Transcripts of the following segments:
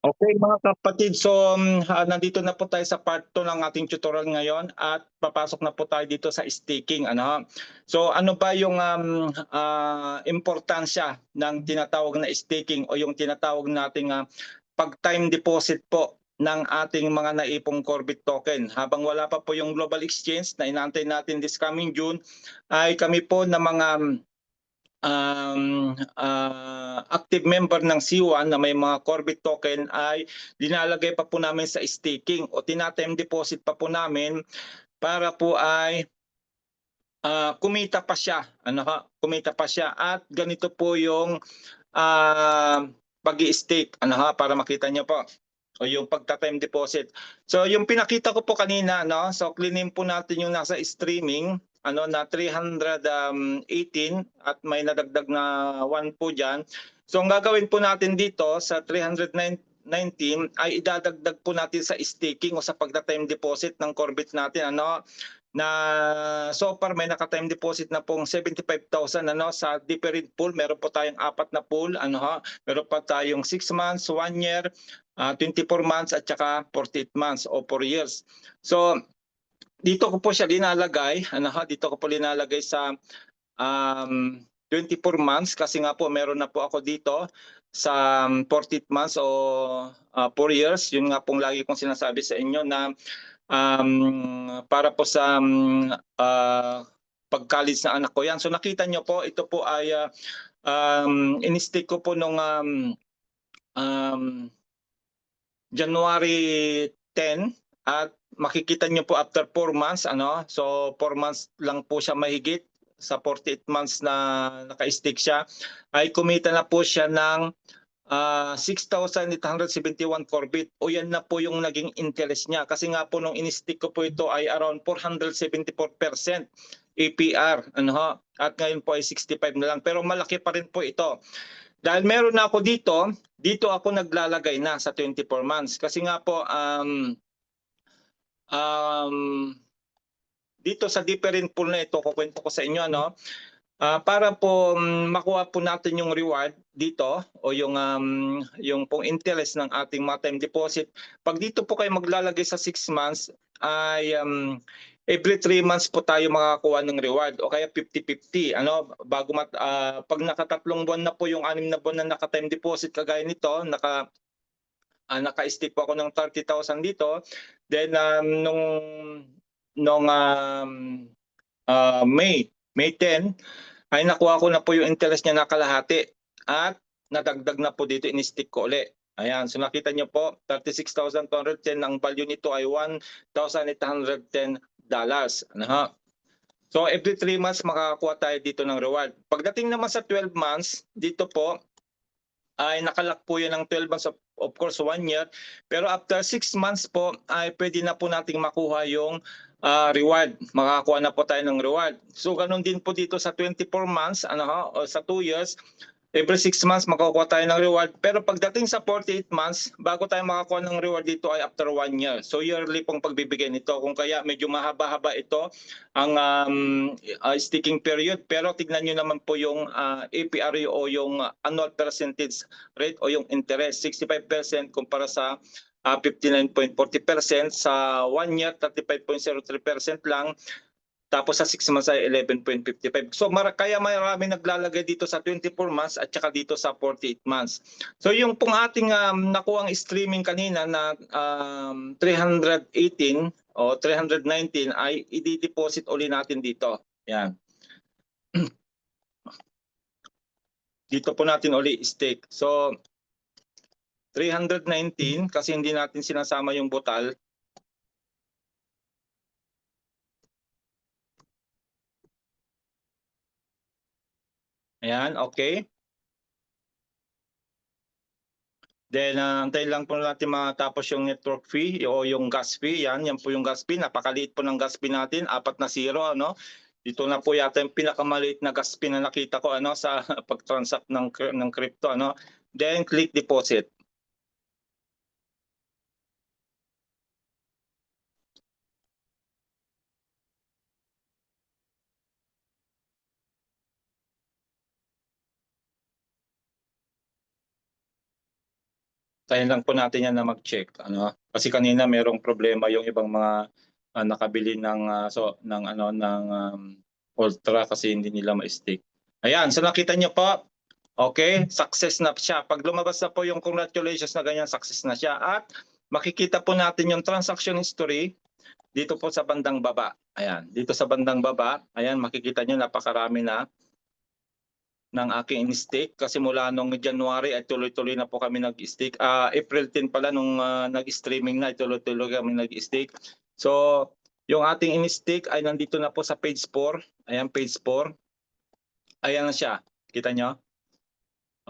Okay mga kapatid, so nandito na po tayo sa part 2 ng ating tutorial ngayon at papasok na po tayo dito sa staking. So ano ba yung importansya ng tinatawag na staking o yung tinatawag nating pag-time deposit po ng ating mga naipong Corbit token. Habang wala pa po yung global exchange na inaantay natin this coming June, ay kami po na mga active member ng C1 na may mga Corbit token ay dinalagay pa po namin sa staking o tina-time deposit pa po namin para po ay kumita pa siya. Kumita pa siya at ganito po yung pag-i-stake para makita niyo po o yung pagta-time deposit. So yung pinakita ko po kanina, so clinin po natin yung nasa streaming na 318 at may nadagdag na 1 po diyan. So ang gagawin po natin dito sa 319 ay idadagdag po natin sa staking o sa pagta-time deposit ng Corbit natin na so far may naka-time deposit na pong 75,000 sa different pool. Meron po tayong 4 na pool meron pa tayong 6 months, 1 year, 24 months at saka 48 months o 4 years. So dito ko po siya linalagay, dito ko po linalagay sa 24 months kasi nga po meron na po ako dito sa 48 months o 4 years. Yun nga pong lagi kong sinasabi sa inyo na para po sa pag-college na anak ko yan. So nakita nyo po, ito po ay in-stick ko po nung January 10 at makikita nyo po after 4 months, so 4 months lang po siya mahigit sa 48 months na naka-stick siya, ay kumita na po siya ng 6,871 Corbit o yan na po yung naging interest niya kasi nga po nung in-stick ko po ito ay around 474% APR at ngayon po ay 65 na lang pero malaki pa rin po ito. Dahil meron na ako dito ako naglalagay na sa 24 months kasi nga po dito sa different pool na ito kukwento ko sa inyo para po makuha po natin yung reward dito o yung pong interest ng ating mga time deposit. Pag dito po kayo maglalagay sa 6 months ay every 3 months po tayo makakakuha ng reward o kaya 50-50 pag nakatatlong buwan na po yung 6 na buwan na naka-time deposit kagaya nito, naka-stick po ako ng 30,000 dito. Then nung May 10 ay nakuha ko na po yung interest niya na kalahati at nadagdag na po dito, in-stick ko uli. Ayan, so nakita niyo po 36,210, ang value nito ay $1,810. So every 3 months makakakuha tayo dito ng reward. Pagdating naman sa 12 months, dito po ay nakalock po yan ng 12 months, of course 1 year. Pero after 6 months po ay pwede na po nating makuha yung reward. Makakakuha na po tayo ng reward. So ganun din po dito sa 24 months o sa 2 years. Every 6 months makukuha tayo ng reward. Pero pagdating sa 48 months, bago tayo makakuha ng reward dito ay after 1 year. So yearly pong pagbibigay nito. Kung kaya medyo mahaba-haba ito ang sticking period. Pero tignan nyo naman po yung APR o yung annual percentage rate o yung interest. 65% kumpara sa 59.40%. Sa 1 year, 35.03% lang. Tapos sa 6 months ay 11.55. So kaya marami naglalagay dito sa 24 months at saka dito sa 48 months. So yung pong ating nakuhang streaming kanina na 318 o 319 ay i-deposit uli natin dito. Yan. Dito po natin uli stake. So 319 kasi hindi natin sinasama yung butal. Ayan, okay. Then antayin lang po natin matapos yung network fee o yung gas fee. Yan po yung gas fee. Napakaliit po ng gas fee natin, 4 na zero Dito na po yata yung pinakamaliit na gas fee na nakita ko sa pag-transact ng crypto Then click deposit. Tayo lang po natin yan na mag-check. Ano? Kasi kanina merong problema yung ibang mga nakabili ng Ultra kasi hindi nila ma-stick. Ayan, so nakita niyo po. Okay, success na siya. Pag lumabas na po yung congratulations na ganyan, success na siya. At makikita po natin yung transaction history dito po sa bandang baba. Ayan, dito sa bandang baba, ayan, makikita niyo napakarami na ng aking in-stake kasi mula nung January ay tuloy-tuloy na po kami nag-stake. April 10 pala nung nag-streaming na, tuloy-tuloy kami nag-stake. So, yung ating in-stake ay nandito na po sa page 4. Ayan, page 4. Ayan na siya. Kita nyo?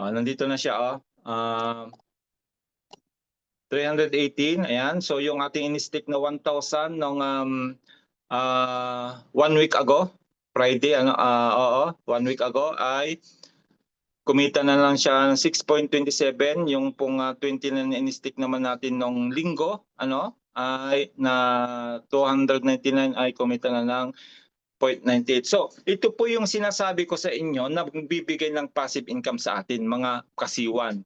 Nandito na siya. 318. Ayan. So, yung ating in-stake na 1,000 nung 1 week ago, Friday, 1 week ago ay kumita na lang siya ng 6.27, yung pong 20 na in-stick naman natin nung linggo, ay na 299 ay kumita na ng 0.98. So, ito po yung sinasabi ko sa inyo na bibigay ng passive income sa atin, mga kasiwan.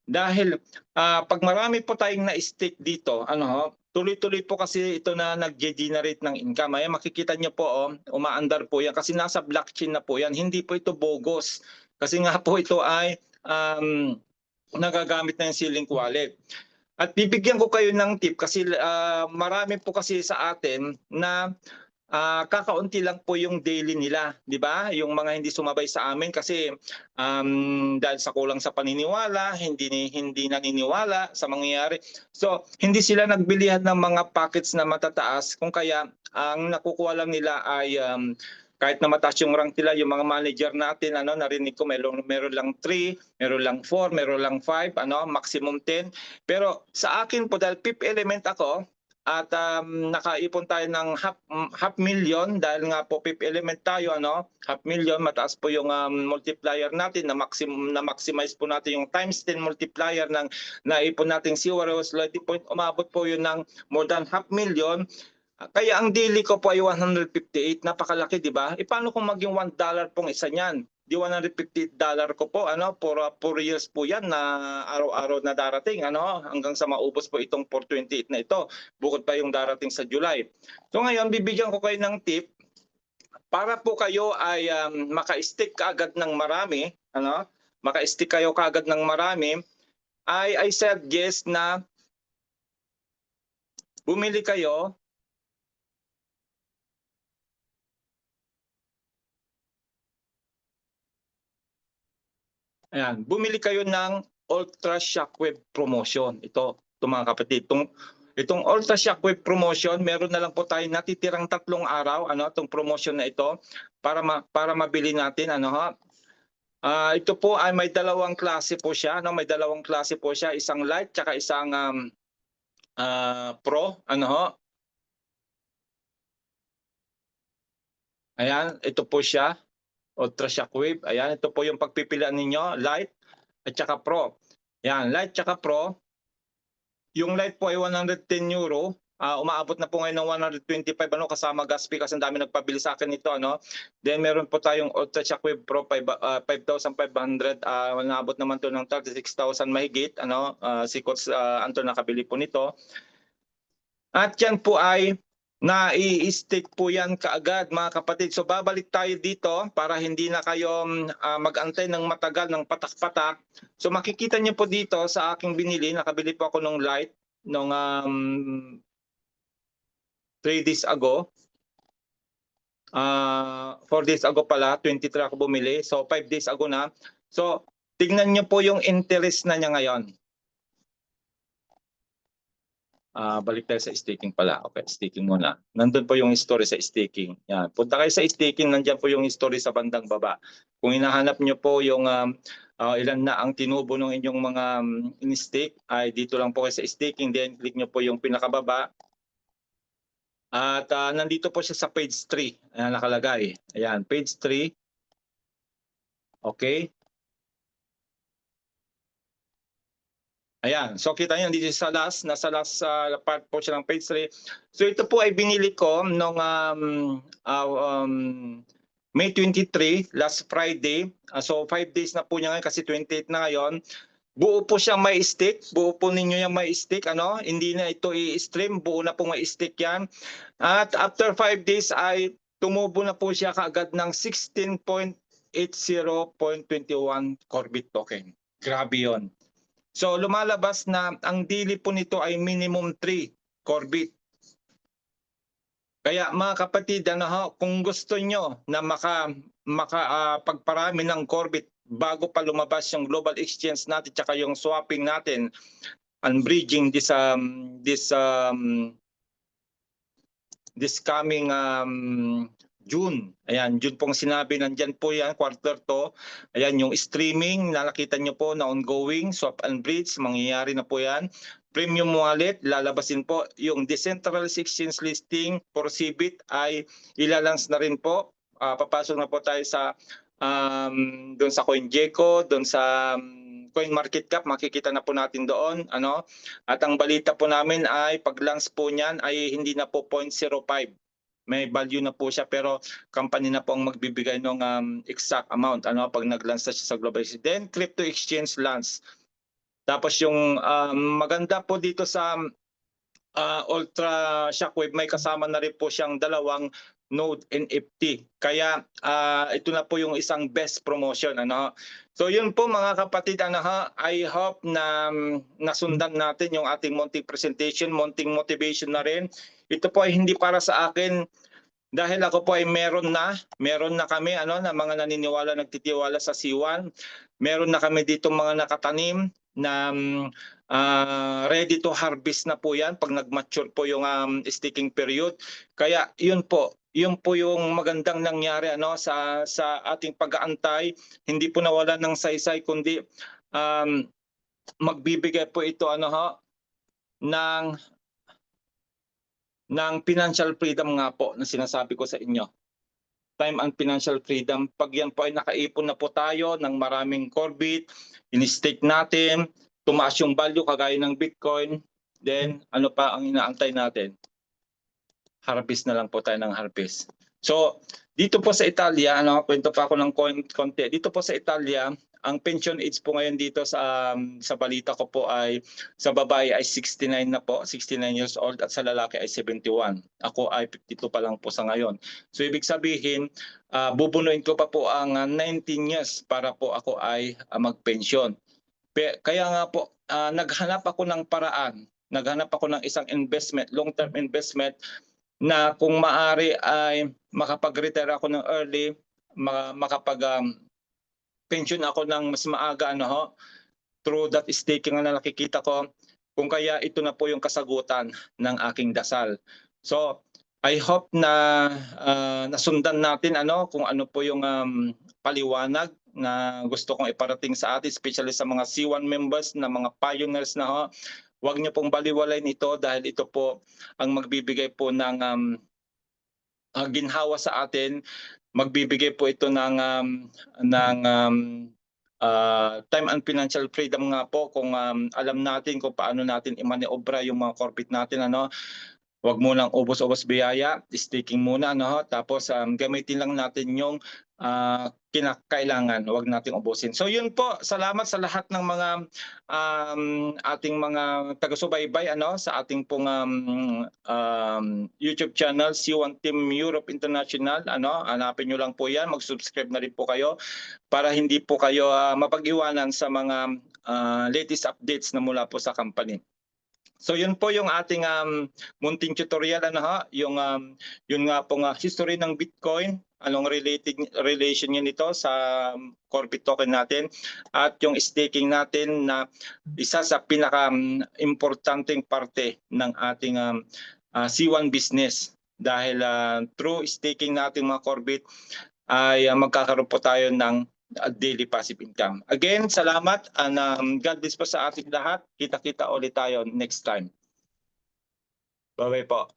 Dahil pag marami po tayong na-stick dito, tuloy-tuloy po kasi ito na nag-generate ng income. Ay makikita niyo po, umaandar po yan kasi nasa blockchain na po yan. Hindi po ito bogus. Kasi nga po ito ay nagagamit na yung Clink wallet. At bibigyan ko kayo ng tip kasi marami po kasi sa atin na kakaunti lang po yung daily nila, di ba? Yung mga hindi sumabay sa amin kasi dahil sa kulang sa paniniwala, hindi naniniwala sa mangyayari. So, hindi sila nagbilihan ng mga packets na matataas kung kaya ang nakukuha lang nila ay kahit na mataas yung rank nila, yung mga manager natin, narinig ko meron lang 3, meron lang 4, meron lang 5, maximum 10. Pero sa akin po, dahil fifth element ako, at nakaipon tayo ng half million dahil nga po fifth element tayo, half million, mataas po yung multiplier natin na maximize po natin yung times 10 multiplier ng naipon nating CWROS loyalty point, umabot po yun ng more than half million. Kaya ang daily ko po ay 158, napakalaki, di ba? Paano kung maging $1 pong isa niyan? Di $150 ko po, for 4 years po yan na araw-araw na darating, hanggang sa maubos po itong 428 na ito, bukod pa yung darating sa July. So ngayon, bibigyan ko kayo ng tip para po kayo ay maka-stick kaagad ng marami, maka-stick kayo kaagad ng marami, I suggest na bumili kayo bumili kayo ng Ultra Shockwave Promotion. Ito mga kapatid, itong Ultra Shockwave Promotion, meron na lang po tayo natitirang 3 araw, itong promotion na ito para mabili natin, ito po ay may dalawang klase po siya, may dalawang klase po siya, isang light tsaka isang pro, Ayan, ito po siya. Ultra Shockwave. Ayan, ito po yung pagpipilian ninyo, light at saka pro. Ayan, light at saka pro. Yung light po ay 110 euro. Umaabot na po ngayon ng 125 kasama gas fee kasi ang dami nagpabili sa akin nito, Then meron po tayong Ultra Shockwave Pro 5,500. Umaabot naman to ng 36,000 mahigit, si Coach Anton nakabili po nito. At yan po ay nai-stick po yan kaagad, mga kapatid. So babalik tayo dito para hindi na kayo mag-antay ng matagal ng patak-patak. So makikita niyo po dito sa aking binili, nakabili po ako ng light nung 3 days ago. 4 days ago pala, 23 ako bumili. So 5 days ago na. So tignan niyo po yung interest na niya ngayon. Balik tayo sa staking pala. Okay, staking muna. Nandun po yung history sa staking. Yan. Punta kayo sa staking, nandiyan po yung history sa bandang baba. Kung hinahanap nyo po yung ilan na ang tinubo ng inyong mga in-stake, ay dito lang po kayo sa staking. Then click nyo po yung pinakababa. At nandito po siya sa page 3. Ayan, nakalagay. Ayan, page 3. Okay. Ayan, so kita niyo dito sa nasa last part po siya ng page 3. So ito po ay binili ko nung May 23, last Friday. So 5 days na po niya ngayon kasi 28 na ngayon. Buo po siyang may stick, buo po ninyo yung may stick, ano, hindi na ito i-stream, buo na po may stick yan. At after 5 days ay tumubo na po siya kaagad ng 16.80.21 Corbit token. Grabe yon. So lumalabas na ang daily po nito ay minimum 3 Corbit. Kaya mga kapatid, ano ho, kung gusto nyo na pagparami ng Corbit bago pa lumabas yung global exchange natin tsaka yung swapping natin and bridging this coming June. Ayan, June pong sinabi, nandyan po yan, quarter to. Ayan, yung streaming na nakita nyo po na ongoing, swap and bridge, mangyayari na po yan. Premium wallet, lalabasin po. Yung decentralized exchange listing for CBIT ay ilalans na rin po. Papasok na po tayo sa doon sa CoinGecko, doon sa CoinMarketCap, makikita na po natin doon, ano. At ang balita po namin ay pag-launch po niyan ay hindi na po 0.05. May value na po siya pero company na po ang magbibigay ng exact amount, ano, pag nag-launch na siya sa global exchange. Then crypto exchange launch. Tapos yung maganda po dito sa Ultra Shockwave, may kasama na rin po siyang dalawang node NFT. Kaya ito na po yung isang best promotion, ano. So yun po mga kapatid, ano ha, I hope na nasundan natin yung ating munting presentation, munting motivation na rin. Ito po ay hindi para sa akin dahil ako po ay meron na kami, ano, na mga naniniwala, nagtitiwala sa C1. Meron na kami dito mga nakatanim na ready to harvest na po yan pag nag-mature po yung staking period. Kaya yun po yung magandang nangyari, ano, sa ating pag-aantay. Hindi po nawala ng saysay kundi magbibigay po ito, ano ho, ng financial freedom nga po na sinasabi ko sa inyo. Time and financial freedom. Pag yan po ay nakaipon na po tayo ng maraming Corbit, in-stake natin, tumaas yung value kagaya ng Bitcoin, then ano pa ang inaantay natin? Harvest na lang po tayo ng harvest. So, dito po sa Italia, ano, kwento pa ako ng konti. Dito po sa Italia, ang pension age po ngayon dito sa balita ko po ay sa babae ay 69 na po, 69 years old, at sa lalaki ay 71. Ako ay 52 pa lang po sa ngayon. So ibig sabihin, bubunuin ko pa po ang 19 years para po ako ay mag-pension. Kaya nga po, naghanap ako ng paraan, naghanap ako ng isang investment, long-term investment na kung maari ay makapag-retire ako ng early, pension ako ng mas maaga, ano ho, through that staking na nakikita ko. Kung kaya ito na po yung kasagutan ng aking dasal. So I hope na nasundan natin, ano, kung ano po yung paliwanag na gusto kong iparating sa atin, especially sa mga C1 members na mga pioneers na ho. Huwag niyo pong baliwalayin ito dahil ito po ang magbibigay po ng ginhawa sa atin. Magbibigay po ito ng time and financial freedom nga po kung alam natin kung paano natin i-maniobra yung mga corporate natin, ano. Huwag mo lang ubos-ubos biyaya, staking muna, no? Tapos gamitin lang natin yung kinakailangan, huwag nating ubusin. So yun po, salamat sa lahat ng mga ating mga taga-subaybay, ano, sa ating pong YouTube channel, C1 Team Europe International, ano. Hanapin nyo lang po yan, mag-subscribe na rin po kayo para hindi po kayo mapag-iwanan sa mga latest updates na mula po sa company. So yun po yung ating munting tutorial, ano ha, yung yun nga pong history ng Bitcoin, anong relation niya nito sa Corbit token natin, at yung staking natin na isa sa pinaka-importanteng parte ng ating C1 business dahil through staking natin mga Corbit ay magkakaroon po tayo ng daily passive income. Again, salamat and God bless po sa ating lahat. Kita-kita ulit tayo next time. Bye-bye po.